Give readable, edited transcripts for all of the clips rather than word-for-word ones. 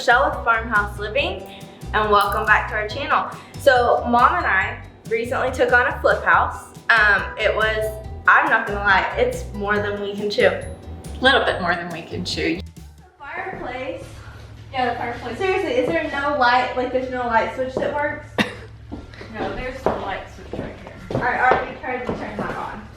Michelle with Farmhouse Living, and welcome back to our channel. So Mom and I recently took on a flip house. I'm not gonna lie, it's more than we can chew. A little bit more than we can chew. The fireplace. Yeah, the fireplace. Seriously, is there no light? Like there's no light switch that works? No, there's the light switch right here. I already tried to turn that on.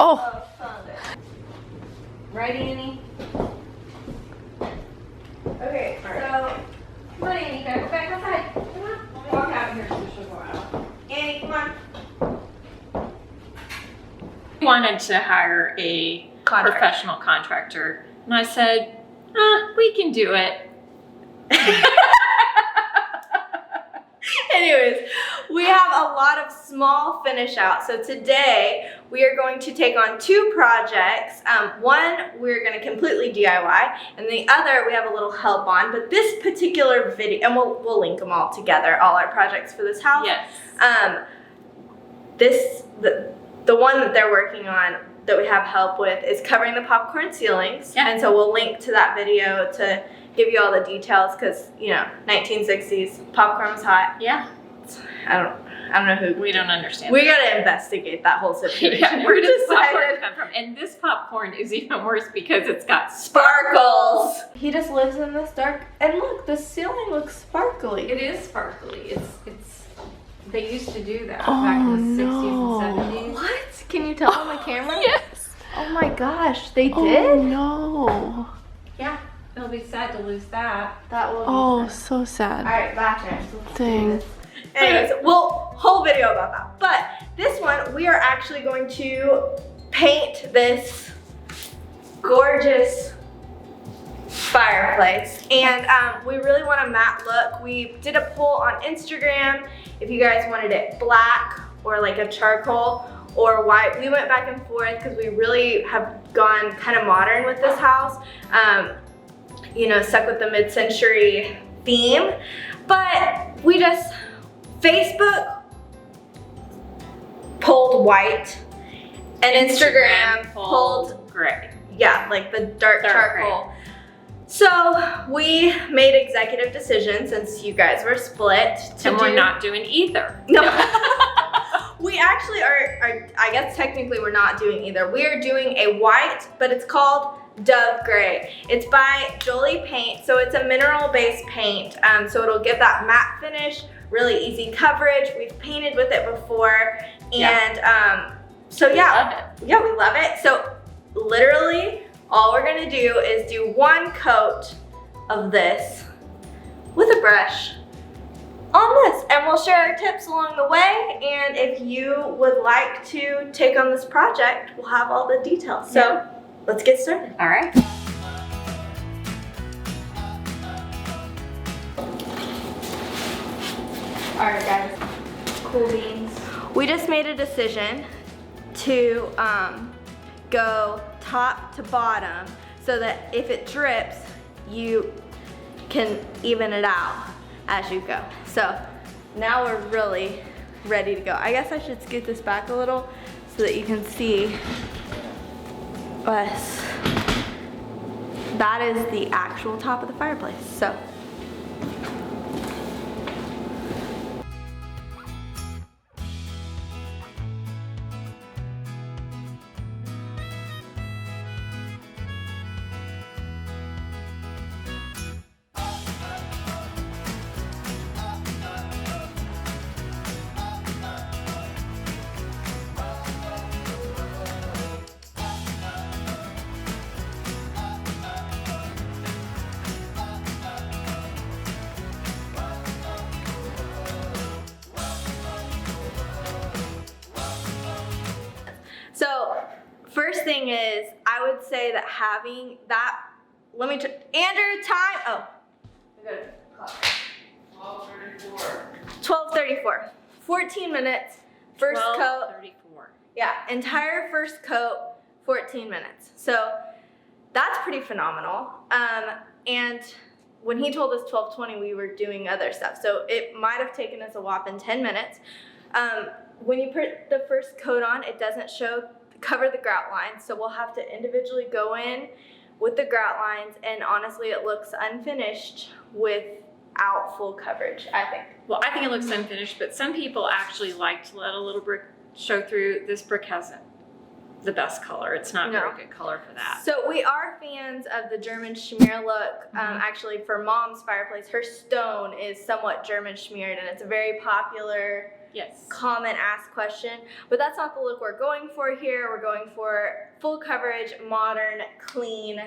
Oh. Found it. Ready, Annie? Okay, so come on, Annie, go back outside. Come on. Walk out here so she'll go out. Annie, come on. We wanted to hire a professional contractor, and I said, we can do it. Anyways, we have a lot of small finish out. So today we are going to take on two projects. One we're going to completely DIY, and the other we have a little help on. But this particular video, and we'll link them all together, all our projects for this house. Yes. The one that they're working on that we have help with is covering the popcorn ceilings. Yeah. And so we'll link to that video to give you all the details because, 1960s, popcorn was hot. Yeah. I don't know who. We don't understand. We gotta investigate that whole situation. Yeah, where does popcorn come from? And this popcorn is even worse because it's got sparkles. He just lives in this dark, and look, the ceiling looks sparkly. It is sparkly. It's. They used to do that back in the 60s and 70s. What? Can you tell on the camera? Yes. Oh my gosh, they did? Oh no. Yeah. It'll be sad to lose that. That will be Oh, sad. so sad. Alright, bathrooms. Let's do Dang. this. Anyways, whole video about that. But this one, we are actually going to paint this gorgeous fireplace. And we really want a matte look. We did a poll on Instagram if you guys wanted it black or like a charcoal or white. We went back and forth because we really have gone kind of modern with this house. Stuck with the mid-century theme. But we just, Facebook pulled white and Instagram pulled gray. Yeah, like the dark charcoal. Gray. So we made executive decisions since you guys were split. We're not doing either. No. We actually are, I guess technically we're not doing either. We are doing a white, but it's called Dove Gray. It's by Jolie Paint, so it's a mineral-based paint, so it'll give that matte finish, really easy coverage. We've painted with it before, and so yeah, we love it. So literally, all we're gonna do is do one coat of this with a brush on this, and we'll share our tips along the way. And if you would like to take on this project, we'll have all the details. So let's get started. All right. All right, guys. Cool beans. We just made a decision to go top to bottom so that if it drips, you can even it out as you go. So now we're really ready to go. I guess I should scoot this back a little so that you can see us. That is the actual top of the fireplace. So. So, first thing is, I would say that having that, Andrew, time, I got a clock. 12:34. 14 minutes, first coat. 12:34. Yeah, entire first coat, 14 minutes. So, that's pretty phenomenal. And when he told us 12:20, we were doing other stuff. So, it might have taken us a whopping 10 minutes. When you put the first coat on, it doesn't show cover the grout lines. So we'll have to individually go in with the grout lines, and honestly it looks unfinished without full coverage, I think. Well, I think it looks unfinished, but some people actually like to let a little brick show through. This brick hasn't the best color. It's not a very good color for that. So we are fans of the German schmear look. Actually, for Mom's fireplace, her stone is somewhat German schmeared, and it's a very popular, common asked question. But that's not the look we're going for here. We're going for full coverage, modern, clean,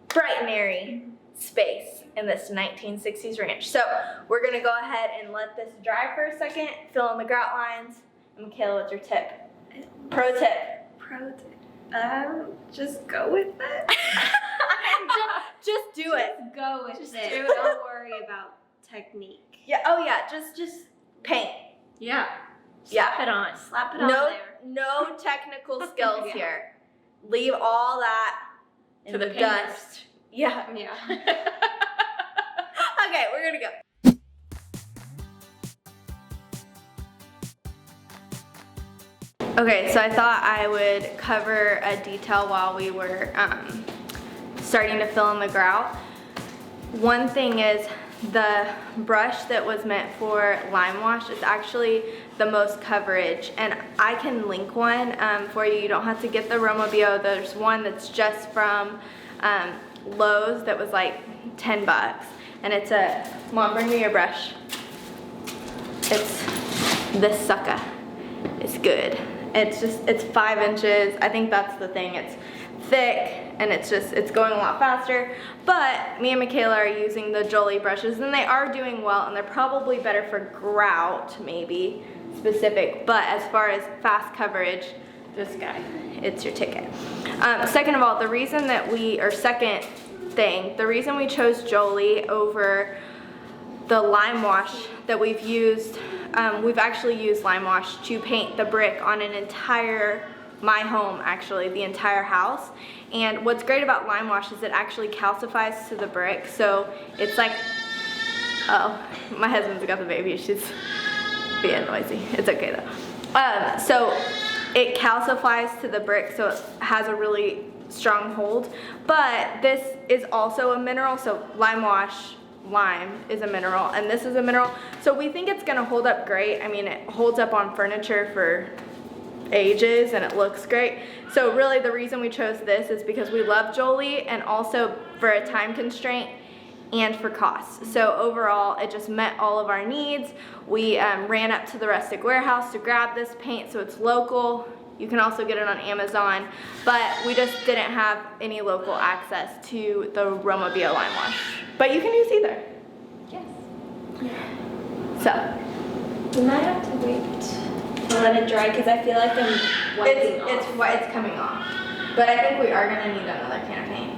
bright and airy space in this 1960s ranch. So we're gonna go ahead and let this dry for a second, fill in the grout lines. And Michaela, what's your tip? Pro tip. Just go with it. just do it. Just go with Just it. do it. Don't worry about technique. Yeah. Oh yeah. Just paint. Yeah. Yeah. Slap it on. Slap it on there. No technical skills here. Leave all that To the dust. Yeah. Yeah. Okay, we're gonna go. Okay, so I thought I would cover a detail while we were starting to fill in the grout. One thing is the brush that was meant for lime wash is actually the most coverage, and I can link one for you. You don't have to get the Romobio. There's one that's just from Lowe's that was like 10 bucks, and it's a, Mom, bring me your brush. It's this sucker. It's good. It's 5 inches. I think that's the thing. It's thick and it's going a lot faster. But me and Michaela are using the Jolie brushes, and they are doing well, and they're probably better for grout, maybe specific. But as far as fast coverage, this guy, it's your ticket. Second of all, the reason we chose Jolie over the lime wash that we've used, we've actually used lime wash to paint the brick on my home, actually, the entire house. And what's great about lime wash is it actually calcifies to the brick. So it's like, oh, my husband's got the baby. She's being noisy. It's okay though. So it calcifies to the brick, so it has a really strong hold. But this is also a mineral, so lime is a mineral, and this is a mineral. So we think it's gonna hold up great. I mean, it holds up on furniture for ages and it looks great. So really the reason we chose this is because we love Jolie, and also for a time constraint and for cost. So overall, it just met all of our needs. We ran up to the Rustic Warehouse to grab this paint, so it's local. You can also get it on Amazon, but we just didn't have any local access to the Romobio lime wash. But you can use either. Yes. So We might have to wait to let it dry because I feel like I'm wiping off. it's coming off. But I think we are gonna need another can of paint.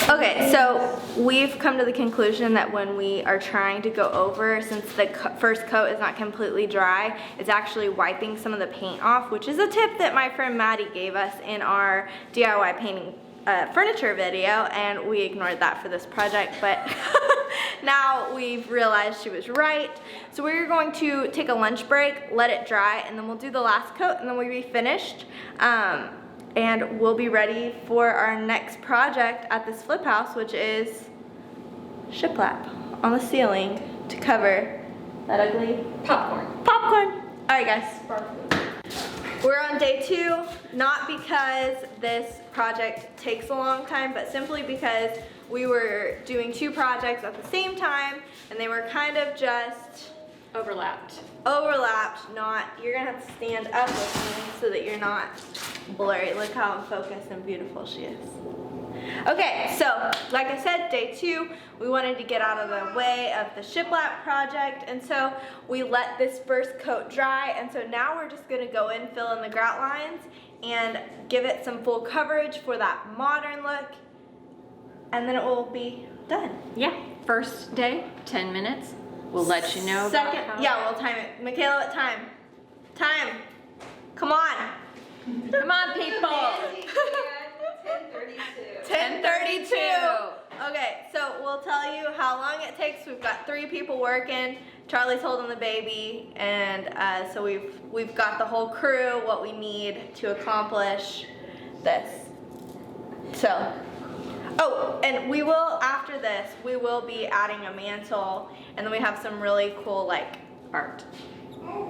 Okay, so we've come to the conclusion that when we are trying to go over, since the first coat is not completely dry, it's actually wiping some of the paint off, which is a tip that my friend Maddie gave us in our DIY painting furniture video, and we ignored that for this project, but now we've realized she was right. So we're going to take a lunch break, let it dry, and then we'll do the last coat, and then we'll be finished. And we'll be ready for our next project at this flip house, which is shiplap on the ceiling to cover that ugly Popcorn. popcorn. All right, guys. We're on day 2, not because this project takes a long time, but simply because we were doing 2 projects at the same time, and they were kind of just Overlapped. Not, you're gonna have to stand up with me so that you're not blurry. Look how focused and beautiful she is. Okay, so like I said, day 2, we wanted to get out of the way of the shiplap project, and so we let this first coat dry, and so now we're just gonna go in, fill in the grout lines, and give it some full coverage for that modern look, and then it will be done. Yeah. First day, 10 minutes. We'll let you know. Second, yeah, we'll time it. Michaela, what time? Time. Come on. Come on, people. 10:32. 10:32. Okay, so we'll tell you how long it takes. We've got 3 people working. Charlie's holding the baby, and so we've got the whole crew, what we need to accomplish this. So, oh, and we will, after this, we will be adding a mantle, and then we have some really cool, like, Art.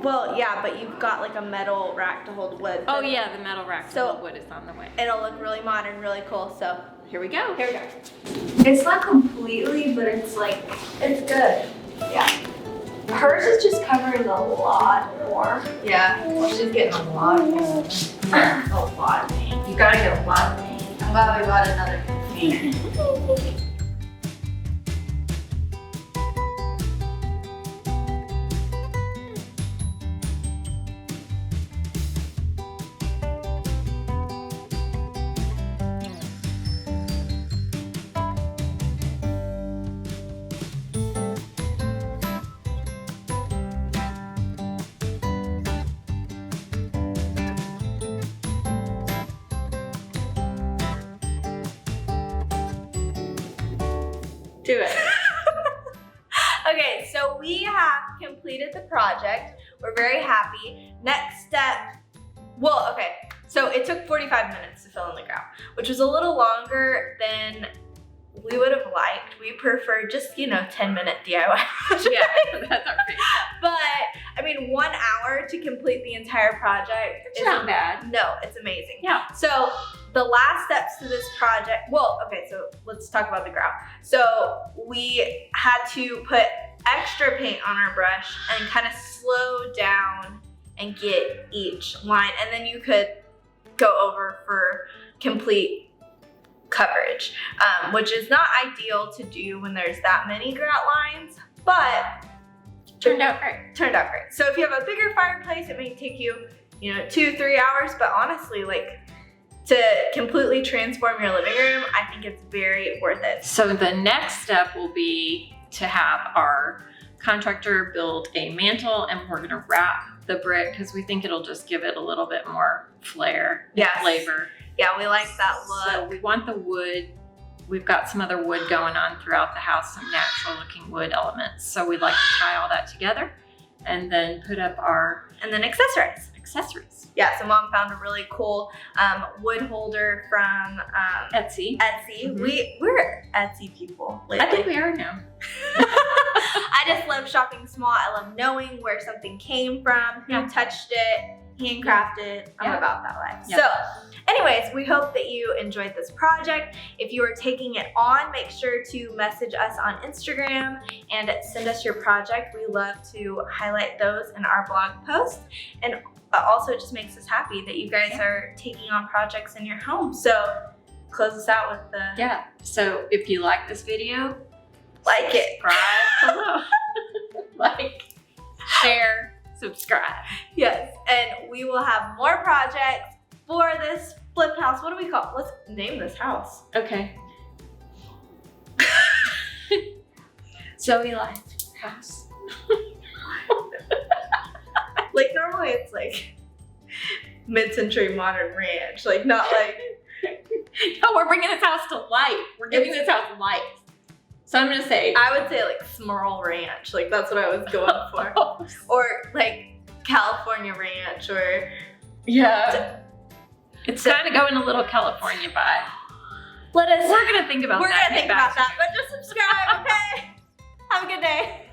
well, yeah, but you've got like a metal rack to hold wood. Oh yeah, the metal rack So- to hold wood is on the way. It'll look really modern, really cool, so Here we go. here we go. It's not completely, but it's like, it's good. Yeah. Hers is just covering a lot more. Yeah, well, she's getting a lot of paint. A lot of paint. You gotta get a lot of paint. I'm glad we bought another paint. Do it. Okay, so we have completed the project. We're very happy. Next step, well, okay, so it took 45 minutes to fill in the ground, which was a little longer than we would have liked. We prefer just, 10-minute DIY. Yeah, that's our favorite. But, I mean, 1 hour to complete the entire project It's not bad. No, it's amazing. Yeah. So the last steps to this project, well, okay, so let's talk about the ground. So we had to put extra paint on our brush and kind of slow down and get each line. And then you could go over for complete coverage, which is not ideal to do when there's that many grout lines, but Turned out great. turned out great. So if you have a bigger fireplace, it may take you, 2-3 hours, but honestly, like, to completely transform your living room, I think it's very worth it. So the next step will be to have our contractor build a mantle, and we're gonna wrap the brick because we think it'll just give it a little bit more flair and Yes. flavor. Yeah, we like that So look. we want the wood. We've got some other wood going on throughout the house, some natural looking wood elements. So we'd like to tie all that together and then put up our And then accessorize. accessories. Yeah, so Mom found a really cool wood holder from Etsy. Etsy. Mhm. We're Etsy people lately. I think we are now. I just love shopping small. I love knowing where something came from, who Yeah. touched it, handcrafted. I'm Yeah. about that life. Yeah. So anyways, we hope that you enjoyed this project. If you are taking it on, make sure to message us on Instagram and send us your project. We love to highlight those in our blog post. And also it just makes us happy that you guys are taking on projects in your home. So close us out with the Yeah. So if you like this video, like it. subscribe below. Like, share, subscribe. Yes, and we will have more projects for this flip house. What do we call it? Let's name this house. Okay. Zoe Life House. Like normally it's like mid-century modern ranch, like not like No, we're bringing this house to life. We're giving this house life. So I'm gonna say, I would say like Smurl Ranch, like that's what I was going for, or like California Ranch, or yeah, it's kind of going a little California vibe. let us. We're gonna think about We're that. gonna think about that, but just subscribe, okay? Have a good day.